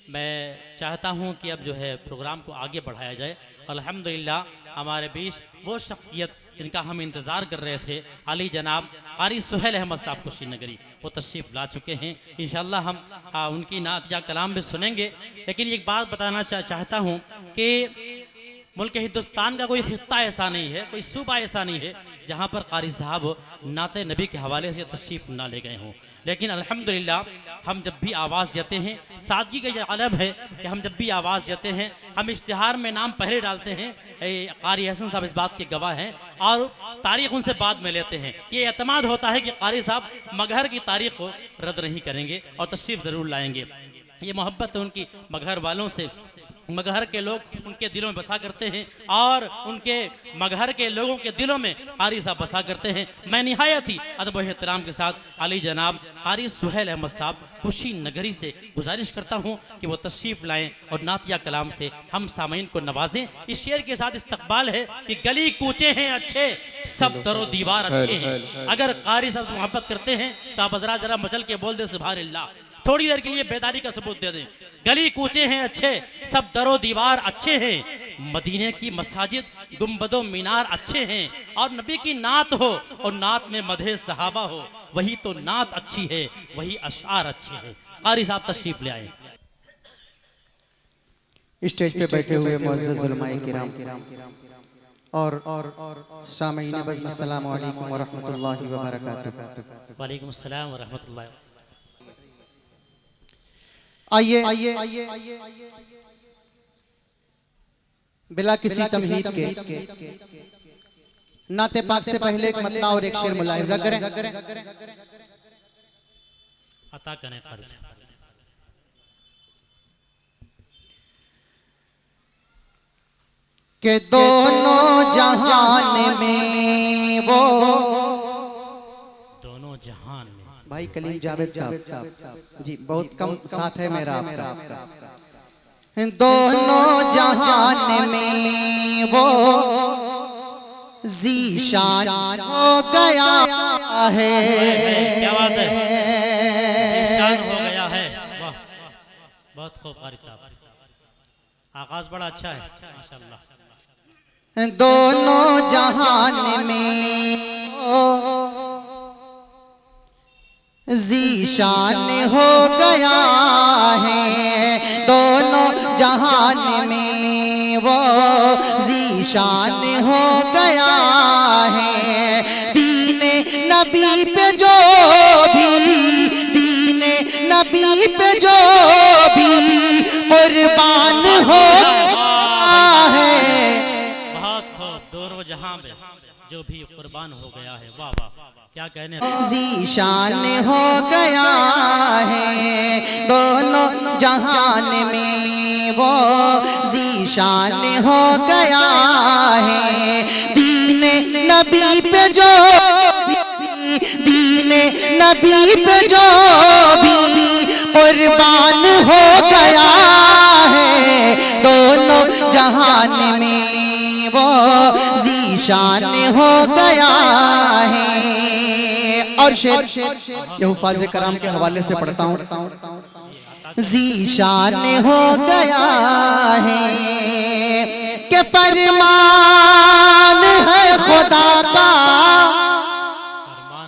मैं चाहता हूं कि अब जो है प्रोग्राम को आगे बढ़ाया जाए। अल्हम्दुलिल्लाह हमारे बीच वो शख्सियत जिनका हम इंतज़ार कर रहे थे, अली जनाब क़ारी सुहेल अहमद साहब को श्रीनगरी, वो तशरीफ़ ला चुके हैं। इंशाअल्लाह हम उनकी नात या कलाम भी सुनेंगे। लेकिन एक बात बताना चाहता हूँ कि मुल्क हिंदुस्तान का कोई खित्ता ऐसा नहीं है, कोई सूबा ऐसा नहीं है जहाँ पर क़ारी साहब नाते नबी के हवाले से तशरीफ़ ना ले गए हों। लेकिन अल्हम्दुलिल्लाह हम जब भी आवाज़ देते हैं, सादगी का ये आलम है कि हम जब भी आवाज़ देते हैं, हम इश्तिहार में नाम पहले डालते हैं। क़ारी हसन साहब इस बात के गवाह हैं और तारीख़ उनसे बाद में लेते हैं। ये एतमाद होता है कि क़ारी साहब मगहर की तारीख़ को रद्द नहीं करेंगे और तशरीफ़ ज़रूर लाएँगे। ये मोहब्बत है उनकी मगहर वालों से। मगहर के लोग उनके दिलों में बसा करते हैं और उनके मगहर के लोगों के दिलों में क़ारी साहब बसा करते हैं। मैं निहायत ही अदब व एहतराम के साथ अली जनाब क़ारी सुहेल अहमद साहब कुशीनगरी से गुजारिश करता हूँ कि वो तशरीफ़ लाएँ और नातिया कलाम से हम सामीन को नवाजें। इस शेर के साथ इस्तकबाल है कि गली कूचे हैं अच्छे, सब दरो दीवार अच्छे हैं। अगर क़ारी साहब से मोहब्बत करते हैं तो आप जरा मचल के बोल दे सुभान अल्लाह, थोड़ी देर के लिए बेदारी का सबूत दे दें। गली कूचे हैं अच्छे, सब दरो दीवार अच्छे हैं, मदीने की मसाजिद गुम्बदो मीनार अच्छे हैं। और नबी की नात हो और नात में मदहे सहाबा हो, वही तो नात अच्छी है, वही अशार अच्छे हैं। क़ारी साहब तशरीफ ले आए। स्टेज पे बैठे हुए मुअज़्ज़ज़ उलमाए किराम और सामीन बज़्म, अस्सलामु अलैकुम व रहमतुल्लाहि व बरकातुहू। वालेकुम अस्सलाम व रहमतुल्लाह। आइए बिला किसी तमहीद के नाते पाक से पहले एक मतला और एक शेर मुलाहिज़ा करें। अता करें खर्च। के दोनों जहान में वो, दोनों जहान में भाई कलीम जावेद साहब जी, बहुत कम साथ है मेरा आपका। दोनों जहान में वो ज़ीशान हो गया है। क्या बात है, ज़ीशान हो गया है। वाह, बहुत खूब क़ारी साहब, आगाज़ बड़ा अच्छा है माशाअल्लाह। दोनों जहान में ज़ीशान हो गया है। दोनों जहान में वो ज़ीशान हो गया है। दीने नबी पे जो भी, दीने नबी पे जो भी कुर्बान हो है। बहुत खूब, दोनों जहां में जो भी कुर्बान हो गया है। वाह वाह, क्या कहने। ज़ीशान हो गया है। दोनों जहान में वो ज़ीशान हो गया है। दीने नबी पे जो भी, दीने नबी पे जो भी कुर्बान हो गया है। दोनों जहान में वो ज़ीशान हो गया है। और शेर ये हुफ़ाज़े कराम के हवाले से पढ़ता हूँ। ज़ीशान हो गया है कि फरमान है खुदा का,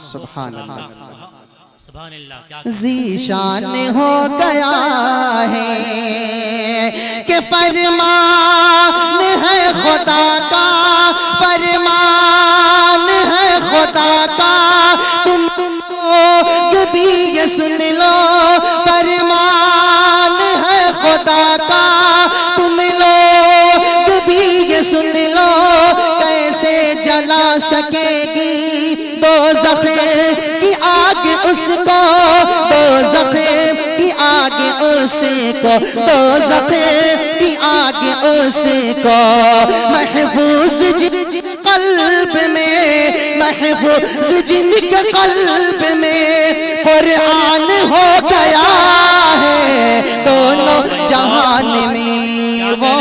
सुभान अल्लाह, सुभान अल्लाह। ज़ीशान हो गया है कि फरमान है खुदा का, फरमान है खुदा का। तुम भी ये सुन लो, फरमान है खुदा का। तुम लोग भी ये सुन लो, कैसे जला सकेगी दोज़ख की आग उसको, दोज़ख की आग उसको, दोज़ख की आग उसको। महफूज जिनके क़ल्ब में, महफूज जिनके क़ल्ब में कुरान हो गया है। दोनों जहान में वो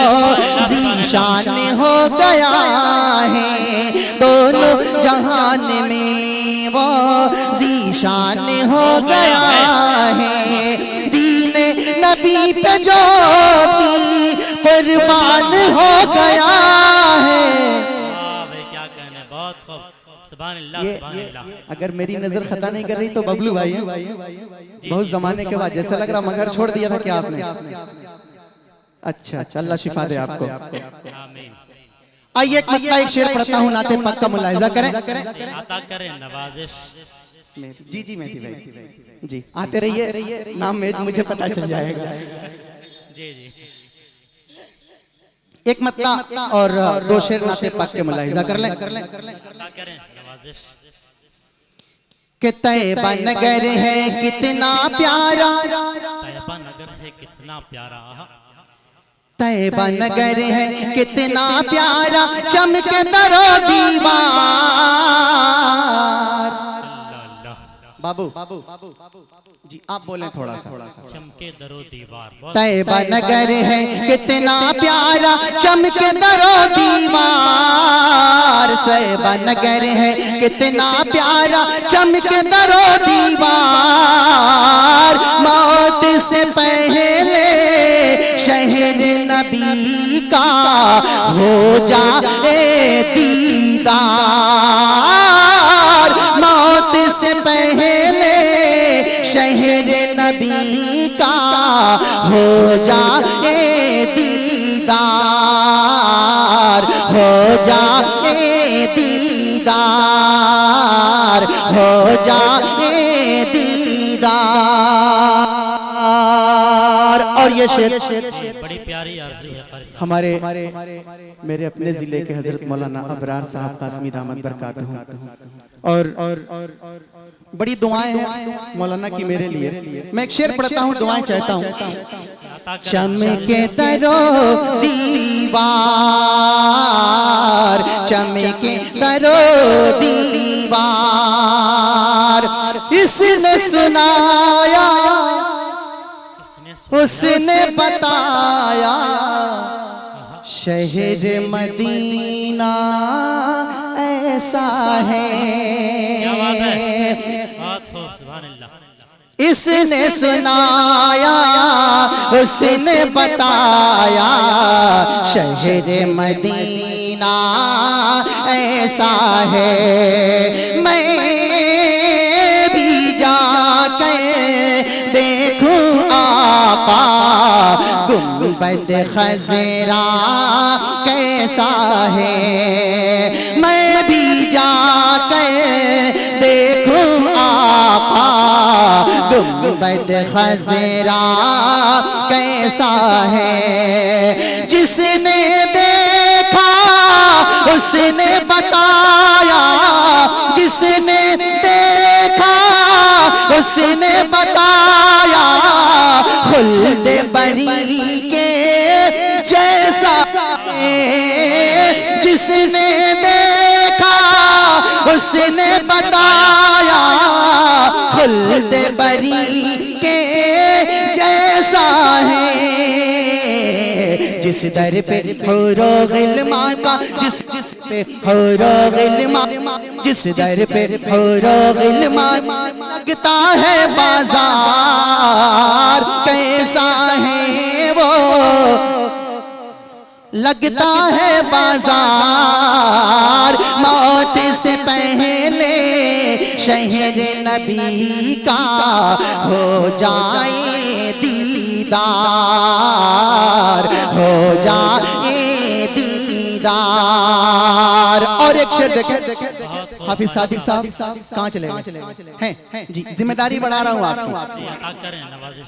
ज़ीशान हो गया है। दोनों जहान में वो ज़ीशान हो गया है। दीने नबी पे जो भी कुर्बान हो गया है। भाई क्या कहने, बहुत खूब, सुभान अल्लाह, सुभान अल्लाह। अगर मेरी नजर खता नहीं कर रही तो बबलू भाई हैं। बहुत जमाने के बाद जैसा लग रहा मगर छोड़ दिया था क्या आपने? अच्छा अच्छा, अल्लाह शिफा दे आपको। आमीन। आइए एक मतला एक शेर पढ़ता हूँ, नाते पाक का मुलाहिजा करें। अता करें नवाजिश। जी जी मेहदी भाई जी, आते रहिए, नाम में मुझे पता चल जाएगा। जी जी। एक मतला और दो शेर नाते पाक के मुलाहिजा कर लें। अता करें नवाजिश। कि तैयबा नगर है कितना प्यारा, तैयबा नगर है कितना प्यारा, तैयबा नगर है कितना प्यारा, चमके दरो दीवार। बाबू जी आप बोले थोड़ा सा। चमके दरो दीवार। तैयबा नगर है कितना प्यारा, चमके दरो दीवार। तैयबा नगर है कितना प्यारा, चमके दरो दीवार। मौत से पहले शहर नबी का हो जाए दीदार। मौत से पहले शहर नबी का हो जाए दीदार, हो जाए दीदार, हो जाए दीदार। और ये शेर बड़ी प्यारी आरज़ू है क़ारी साहब। हमारे मेरे अपने जिले के हजरत मौलाना अबरार साहब कासमी दामद बरकातहू और बड़ी दुआएं हैं मौलाना की मेरे लिए। मैं एक शेर पढ़ता हूँ, दुआएं चाहता हूँ। चमके दरो दीवार, चमके दरो दीवार। इसने सुनाया, उसने बताया, शहर मदीना ऐसा है। क्या बात है, बहुत खूब, सुभान अल्लाह। इसने सुनाया, उसने बताया, शहर मदीना ऐसा है। मैं भी जाकर देखूं आका गुंबद खज़रा कैसा है। मैं भी जाकर देखूं आका गुंबद खज़रा कैसा है। जिसने देखा उसने बताया, जिसने देखा उसने बताया, खुल्द बरी के जैसा है। जिसने देखा उसने बताया, खुल्द बरी के जैसा है। जिस दर पे हो रोगिल्मा का, जिस पे हो रोगिल्मा, जिस दर पे हो रोगिल्मा, लगता है बाजार कैसा है वो, लगता है बाजार। मौत से पहले शहर नबी का हो जाए दीदार, हो जाए दीदार। और एक शेर देखें, हाफिज सादिक साहब कहाँ चले हैं? जी जिम्मेदारी बढ़ा रहा हूँ आपकी। अता करें नवाजिश।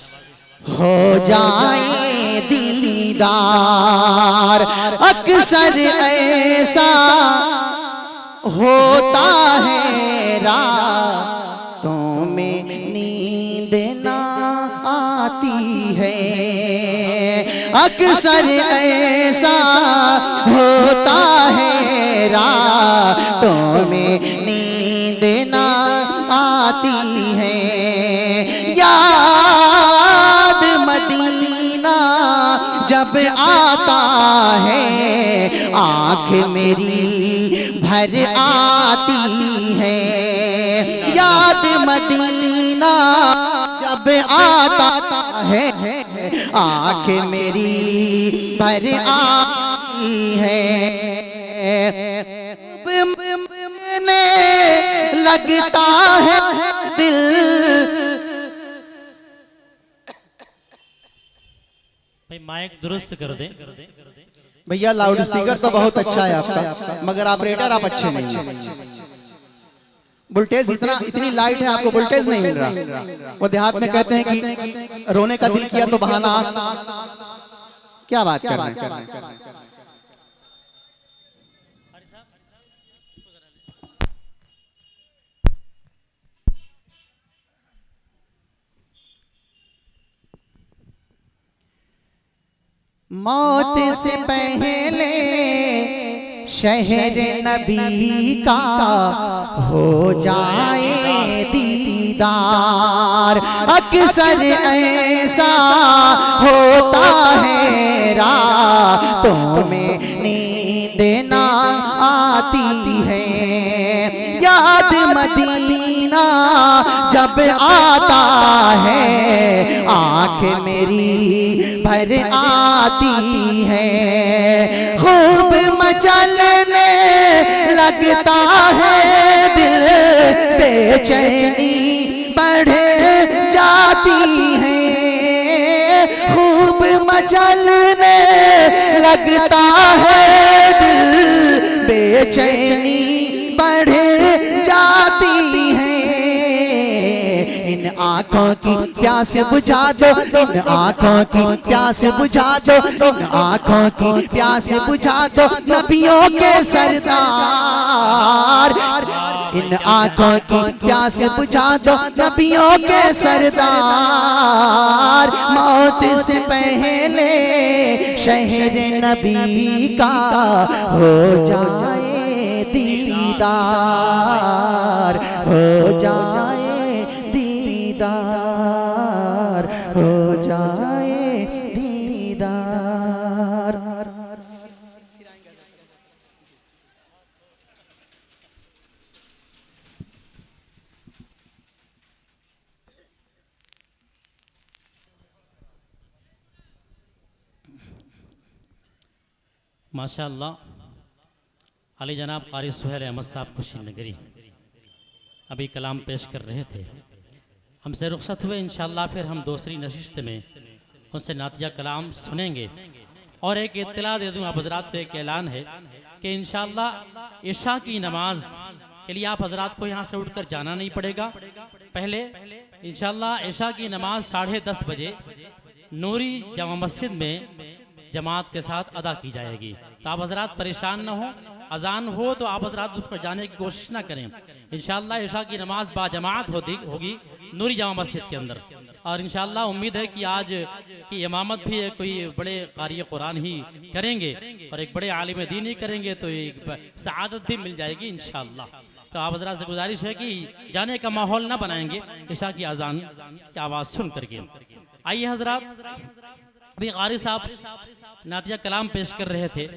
हो जाए दीदार। अक्सर ऐसा होता है रातों में नींद ना आती है। अक्सर ऐसा होता है रातों में नींद ना आती है। याद मदीना जब आता है, आँख मेरी भर आती है। याद मदीना जब आता है आँख मेरी भर आई है, ने लगता है दिल। भाई माइक दुरुस्त कर दे। भैया लाउड स्पीकर तो बहुत अच्छा है आपका, मगर ऑपरेटर आप अच्छे नहीं हैं। वोल्टेज इतनी लाइट है, आपको वोल्टेज नहीं मिल रहा। वो देहात में कहते हैं कि रोने का दिल किया तो बहाना। क्या बात कर रहे हैं? मौत से पहले शहर नबी का हो जाए दीदार। अक्सर ऐसा होता है रातों में नींद ना आती है, याद मदीना जब आता है आँख मेरी भर आती है। खूब मचलने लगता है दिल, बेचैनी बढ़ जाती है। खूब मचलने लगता है दिल, बेचैनी बढ़ जाती है। इन आँखों की प्यास बुझा दो, इन आँखों की प्यास बुझा दो, इन आँखों की प्यास बुझा दो नबियों के सरदार। इन आँखों की प्यास बुझा दो नबियों के सरदार। मौत से पहले शहर नबी का हो जाए दीदार, हो जाए दीदार, हो जाए दीदार। माशाअल्लाह अली जनाब कारी सुहेल अहमद साहब खुशी नगरी अभी कलाम पेश कर रहे थे, हमसे रुखसत हुए। इंशाअल्लाह फिर हम दूसरी नशिस्त में उनसे नातिया कलाम सुनेंगे। और एक इत्तला दे दूँ आप हजरात को, एक ऐलान है कि इंशाअल्लाह इशा की नमाज के लिए आप हजरात को यहाँ से उठकर जाना नहीं पड़ेगा। पहले इंशाअल्लाह इशा की नमाज 10:30 बजे नूरी जामा मस्जिद में जमात के साथ अदा की जाएगी। तो आप हजरात परेशान न हो, अजान हो तो आप हजरात उठ पर जाने की कोशिश ना करें। इंशाअल्लाह इशा की नमाज बाजमात होगी नूरी जामा मस्जिद के अंदर। और इंशाअल्लाह उम्मीद है कि आज की इमामत भी कोई बड़े कारी कुरान ही करेंगे और एक बड़े आलिम दीन ही करेंगे, तो एक सआदत भी मिल जाएगी इंशाअल्लाह। तो आप हजरात से गुजारिश है कि जाने का माहौल ना बनाएंगे इशा की अजान की आवाज़ सुन करके। आइए हजरात, अभी कारी साहब नातिया कलाम पेश कर रहे थे।